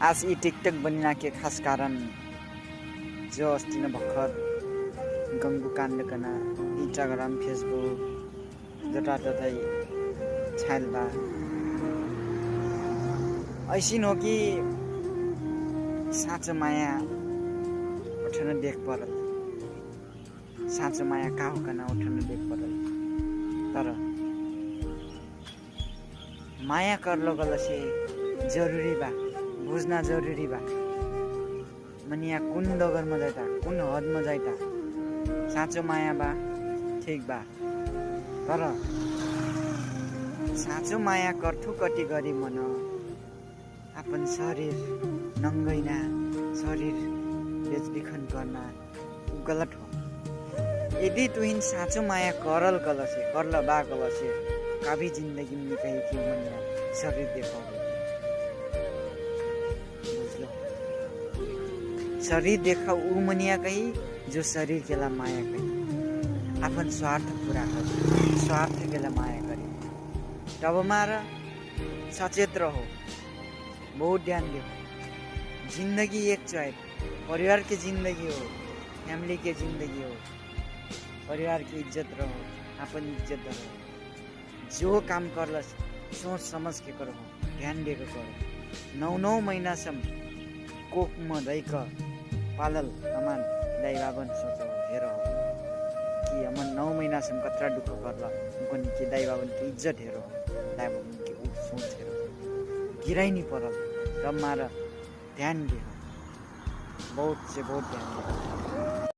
आज ये टिकटक बनिना के खास कारण जो अस्ति न भर्खर गंगू काण्ड कना इंस्टाग्राम फेसबुक जताततै छाइल बा। ऐसिन हो कि साँचो माया उठन देख परल। साँचो माया का हो कना उठन देख परल। तर माया करलो गलसे जरूरी बा, बुझ्ना जरूरी बा। मनिया कुन डगरमा जाइता, कुन हदमा जाइता साँचो माया बा ठीक बा। तर साँचो माया कर्थु कति गरी मन अपन शरीर नङ्गैना, शरीर बेचबिखन करना गलत हो। यदि तुहिन साँचो माया करल कलसे करल बा कलसे काभी जिंदगी में कही कि मनिया शरीर देखाओ बुझलो। शरीर देखा ऊ मनिया कही जो शरीर केला माया करी अपन स्वार्थ पूरा करी, स्वार्थ केला माया करी। तब मारा सचेत रहो, बहुत ध्यान दे। जिंदगी एक चॉइस, परिवार की जिंदगी हो, फैमिली की जिंदगी हो, परिवार की इज्जत रहो, अपन इज्जत रहो। जो काम करल सोच समझ के करो, ध्यान दे के करो। 9 महीनासम्म कोखमा रहिक पालल अमान दाइ बाबन सोचो हेर कि अमन 9 महीनासम्म कतरा दुःख करल उनको के दाइ बाबन की इज्जत हेर, दाइ बाबन के ऊ सोच हेर गिराइ नहीं परल। तब मारा ध्यान दे, बहुत से बहुत ध्यान दे।